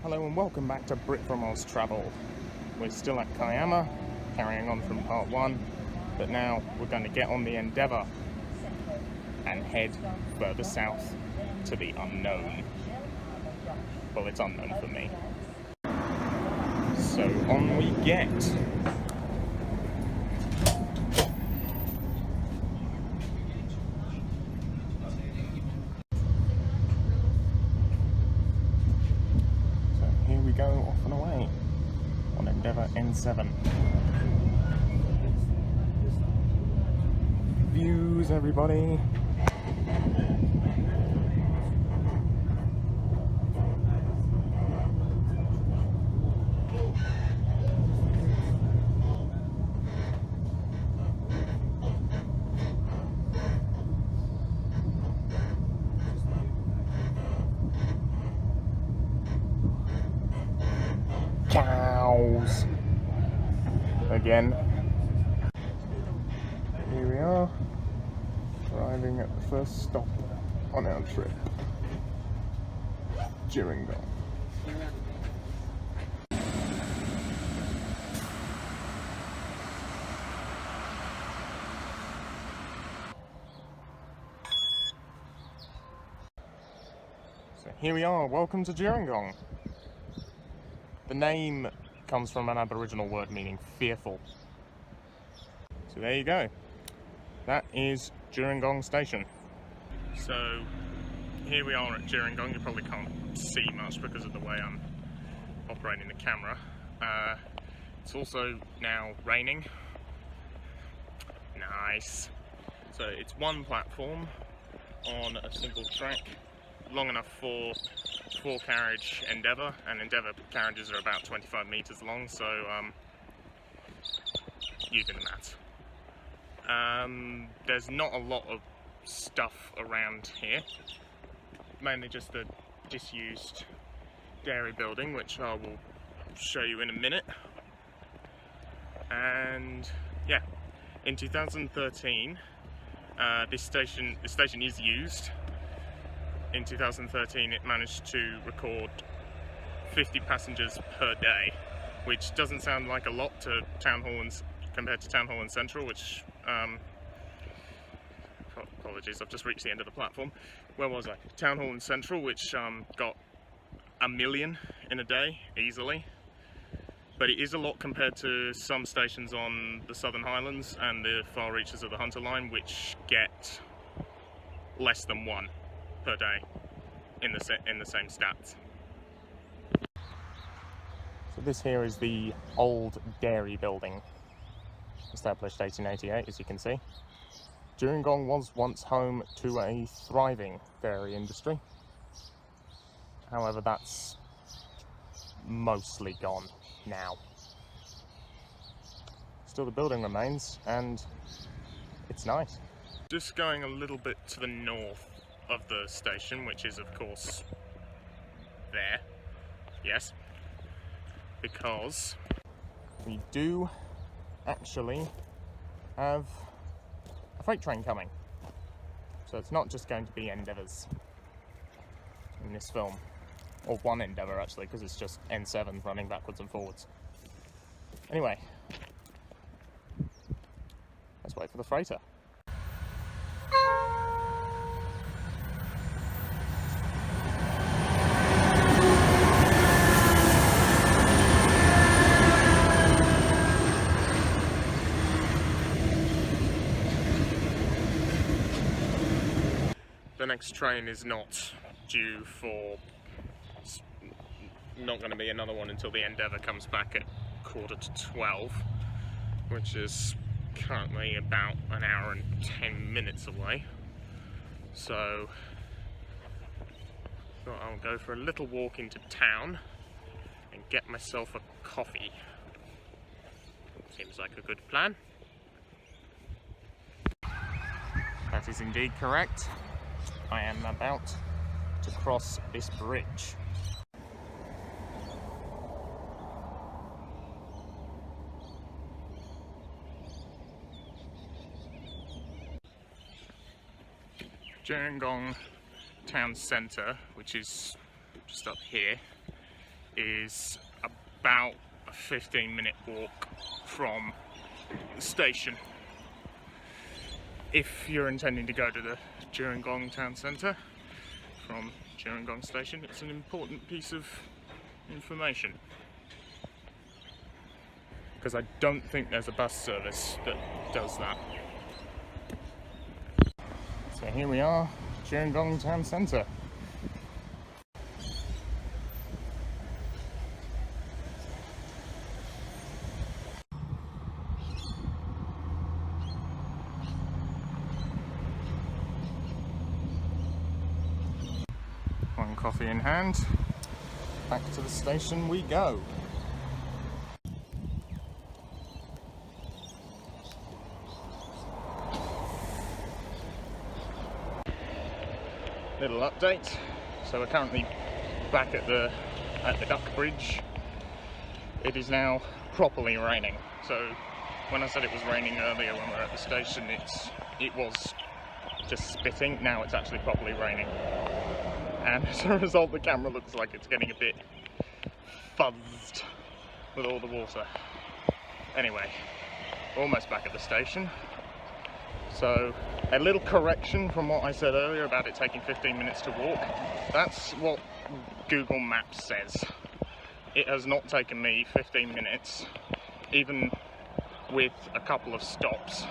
Hello and welcome back to BritFromOz Travel. We're still at Kiama, carrying on from part 1, but now we're going to get on the Endeavour and head further south to the unknown. Well, it's unknown for me. So on we get. Here we go, off and away on Endeavour N7. Views, everybody. Cows again. Here we are, arriving at the first stop on our trip, Gerringong. So here we are, welcome to Gerringong. The name comes from an Aboriginal word meaning fearful. So there you go. That is Gerringong Station. So here we are at Gerringong. You probably can't see much because of the way I'm operating the camera. It's also now raining. Nice. So it's one platform on a single track, long enough for 4-carriage Endeavour, and Endeavour carriages are about 25 metres long, so you do the maths. There's not a lot of stuff around here, mainly just the disused dairy building, which I will show you in a minute. And yeah, in 2013, the station is used. In 2013 it managed to record 50 passengers per day, which doesn't sound like a lot to Town Hall compared to Town Hall and Central, which apologies, I've just reached the end of the platform. Where was I? Town Hall and Central, which got 1 million in a day easily, but it is a lot compared to some stations on the Southern Highlands and the far reaches of the Hunter Line, which get less than 1 per day in the same stats. So this here is the old dairy building, established 1888, as you can see. Gerringong was once home to a thriving dairy industry. However, that's mostly gone now. Still, the building remains, and it's nice. Just going a little bit to the north of the station, which is of course there, yes, because we do actually have a freight train coming, so it's not just going to be Endeavours in this film, or one Endeavour actually, because it's just N7 running backwards and forwards. Anyway, let's wait for the freighter. The next train is not due for, not going to be another one until the Endeavour comes back at 11:45, which is currently about an hour and 10 minutes away. So I'll go for a little walk into town and get myself a coffee. Seems like a good plan. That is indeed correct. I am about to cross this bridge. Gerringong town centre, which is just up here, is about a 15-minute walk from the station. If you're intending to go to the Gerringong town centre from Gerringong station, it's an important piece of information, because I don't think there's a bus service that does that. So here we are, Gerringong town centre. One coffee in hand, back to the station we go. Little update. So we're currently back at the duck bridge. It is now properly raining. So when I said it was raining earlier when we were at the station, it was just spitting. Now it's actually properly raining. And as a result, the camera looks like it's getting a bit fuzzed with all the water. Anyway, almost back at the station. So a little correction from what I said earlier about it taking 15 minutes to walk. That's what Google Maps says. It has not taken me 15 minutes, even with a couple of stops,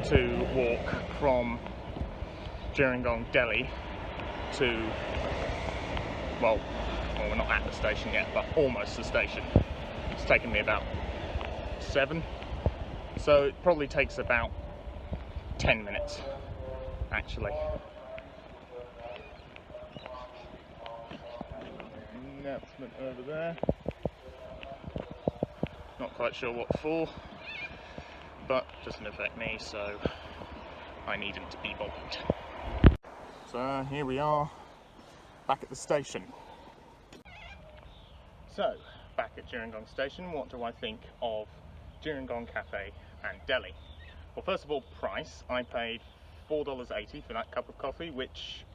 to walk from Gerringong Deli to, well, we're not at the station yet, but almost the station. It's taken me about 7, so it probably takes about 10 minutes, actually. Announcement over there. Not quite sure what for, but doesn't affect me, so I needn't to be bothered. So here we are, back at the station. So, back at Gerringong station, what do I think of Gerringong Cafe and Deli? Well, first of all, price. I paid $4.80 for that cup of coffee, which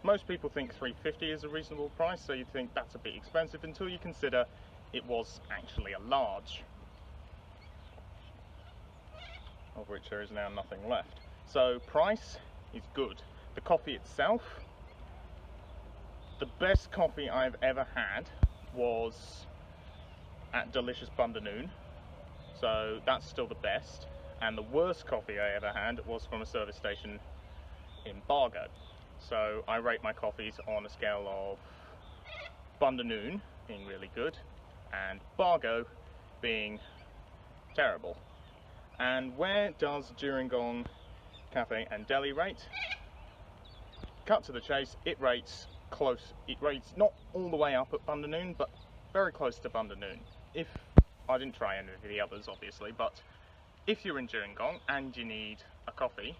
most people think $3.50 is a reasonable price, so you'd think that's a bit expensive until you consider it was actually a large, of which there is now nothing left. So price is good. The coffee itself, the best coffee I've ever had was at Delicious Bundanoon, so that's still the best. And the worst coffee I ever had was from a service station in Bargo. So I rate my coffees on a scale of Bundanoon being really good and Bargo being terrible. And where does Gerringong Cafe and Deli rate? Cut to the chase, it rates close. It rates not all the way up at Bundanoon, but very close to Bundanoon. If I didn't try any of the others, obviously, but if you're in Gerringong and you need a coffee,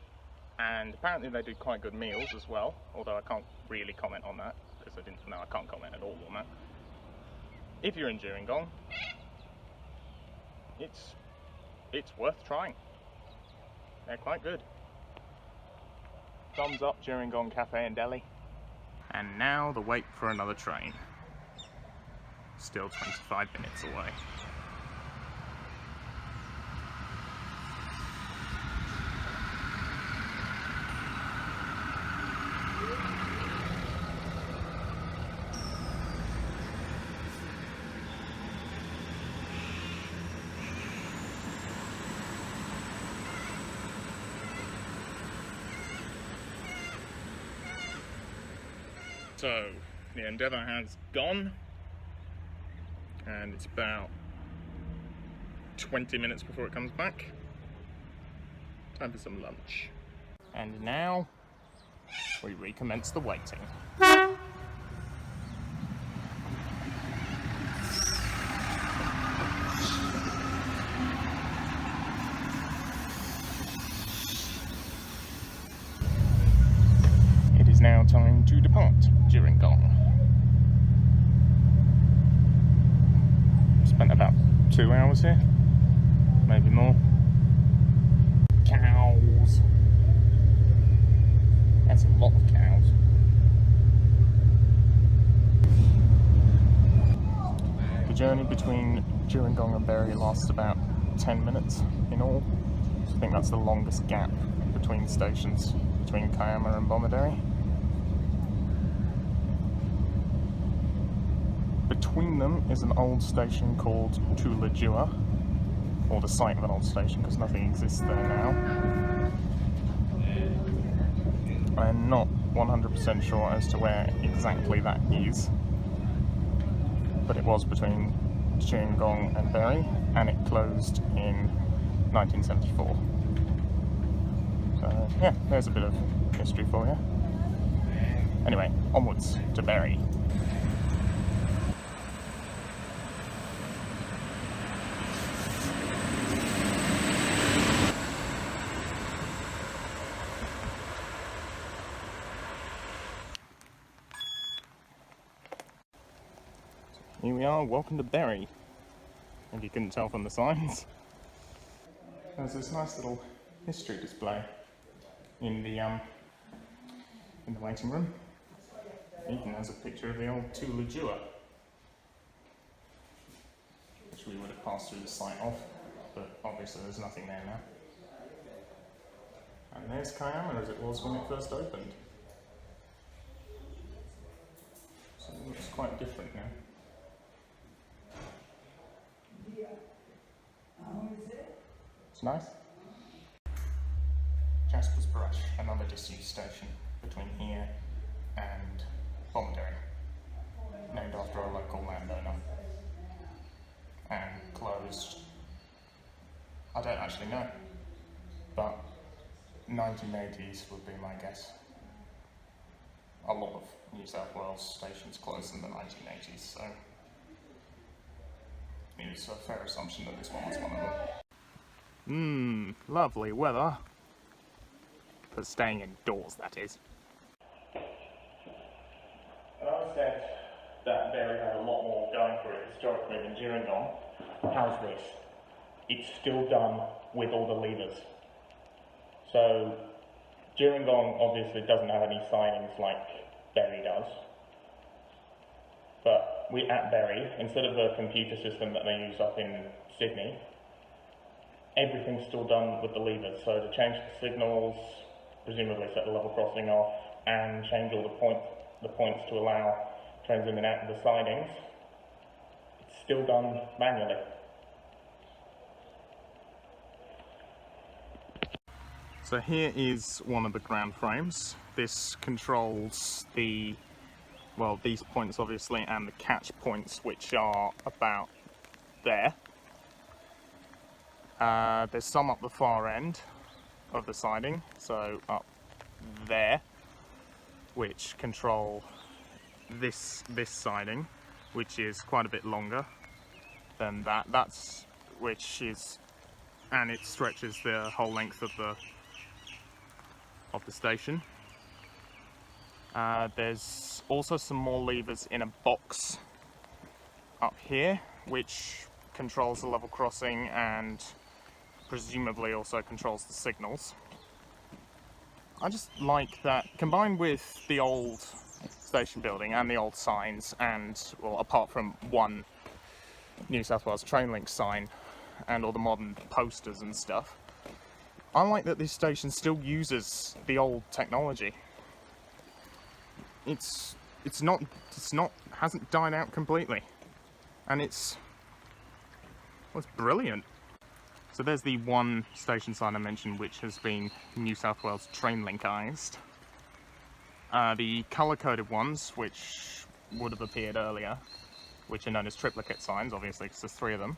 and apparently they do quite good meals as well, although I can't really comment on that because I can't comment at all on that. If you're in Gerringong, it's worth trying. They're quite good. Thumbs up, Gerringong Cafe and Deli. And now the wait for another train. Still 25 minutes away. So, the Endeavour has gone, and it's about 20 minutes before it comes back. Time for some lunch. And now, we recommence the waiting. It is now time to depart Gerringong. Spent about 2 hours here, maybe more. Cows. That's a lot of cows. journey between Gerringong and Bury lasts about 10 minutes in all. I think that's the longest gap between stations, between Kiama and Bomaderry. Between them is an old station called Tulajua, or the site of an old station, because nothing exists there now. I'm not 100% sure as to where exactly that is, but it was between Gerringong and Bury, and it closed in 1974. So yeah, there's a bit of history for you. Anyway, onwards to Bury. Here we are, welcome to Bury, if you couldn't tell from the signs. There's this nice little history display in the waiting room. Even there's a picture of the old Tulajua, which we would have passed through the site of, but obviously there's nothing there now. And there's Kiama as it was when it first opened. So it looks quite different now. It's nice. Jasper's Brush, another disused station between here and Bomaderry, named after a local landowner, and closed, I don't actually know, but 1980s would be my guess. A lot of New South Wales stations closed in the 1980s, so it's a fair assumption that this one was one of them. Lovely weather. For staying indoors, that is. I said that Bury had a lot more going for it historically than Gerringong. How's this? It's still done with all the levers. So, Gerringong obviously doesn't have any signings like Bury does. But we at Bury, instead of the computer system that they use up in Sydney, everything's still done with the levers. So to change the signals, presumably set the level crossing off, and change all the points to allow trains in and out of the sidings, it's still done manually. So here is one of the ground frames. This controls the, well, these points obviously, and the catch points, which are about there. There's some up the far end of the siding, so up there, which control this siding, which is quite a bit longer than that. That's which is, and it stretches the whole length of the station. There's also some more levers in a box up here, which controls the level crossing and presumably also controls the signals. I just like that, combined with the old station building and the old signs, and, well, apart from one New South Wales Trainlink sign and all the modern posters and stuff, I like that this station still uses the old technology. Hasn't died out completely, and it's brilliant. So there's the one station sign I mentioned, which has been New South Wales Trainlinkized. The colour-coded ones, which would have appeared earlier, which are known as triplicate signs, obviously because there's 3 of them,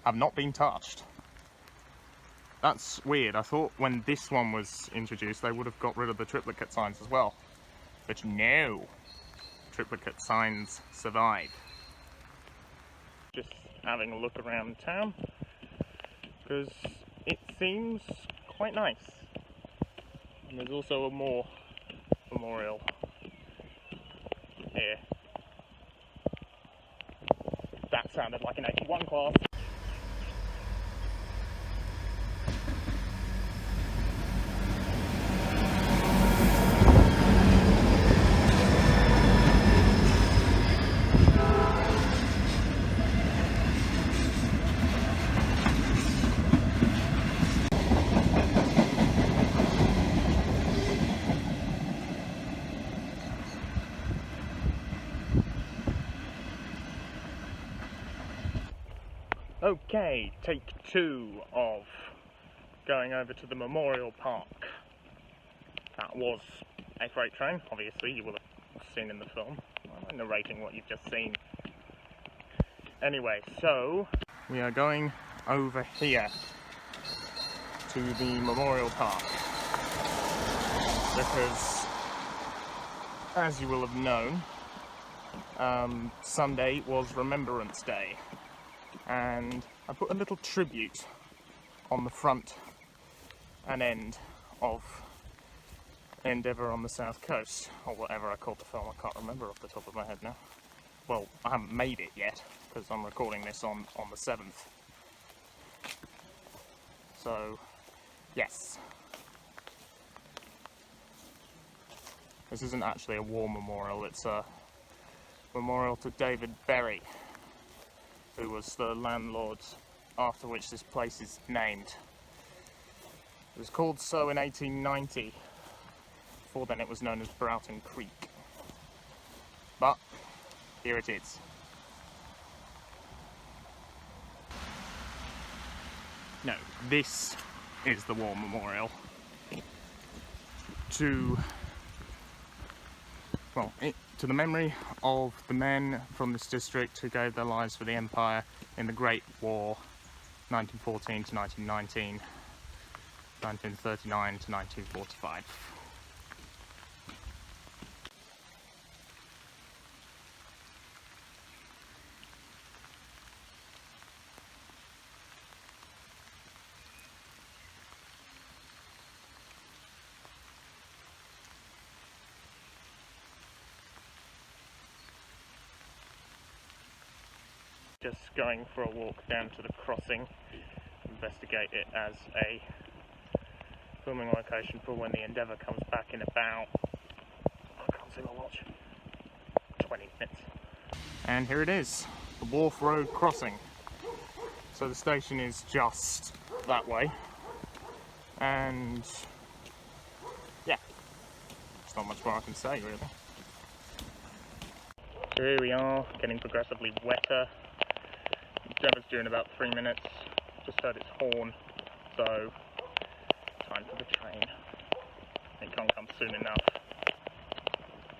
have not been touched. That's weird. I thought when this one was introduced they would have got rid of the triplicate signs as well. But no, triplicate signs survive. Just having a look around town, because it seems quite nice. And there's also a memorial here. That sounded like an 81 class. Okay, take 2 of going over to the Memorial Park. That was a freight train, obviously, you will have seen in the film. I'm narrating what you've just seen. Anyway, so we are going over here to the Memorial Park because, as you will have known, Sunday was Remembrance Day, and I put a little tribute on the front and end of Endeavour on the south coast, or whatever I called the film. I can't remember off the top of my head now. Well, I haven't made it yet, because I'm recording this on the 7th. So, yes. This isn't actually a war memorial, it's a memorial to David Berry, who was the landlord after which this place is named. It was called so in 1890. Before then it was known as Broughton Creek. But, here it is. No, this is the war memorial to, well, to the memory of the men from this district who gave their lives for the Empire in the Great War, 1914 to 1919, 1939 to 1945. Just going for a walk down to the crossing, investigate it as a filming location for when the Endeavour comes back in about, I can't see my watch, 20 minutes. And here it is, the Wharf Road crossing. So the station is just that way, and yeah, there's not much more I can say really. So here we are, getting progressively wetter. Endeavour's due in about 3 minutes. Just heard its horn, so time for the train. It can't come soon enough.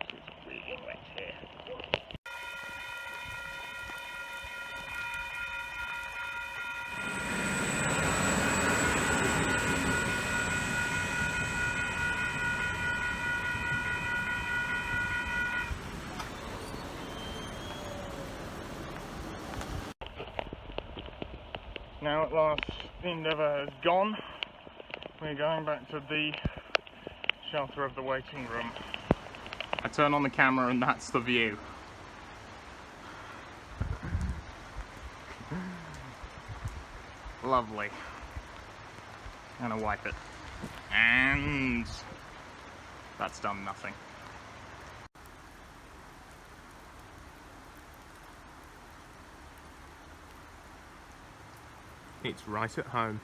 It's really wet here. Now at last the Endeavour has gone. We're going back to the shelter of the waiting room. I turn on the camera and that's the view. Lovely. I'm gonna wipe it. And that's done nothing. It's right at home.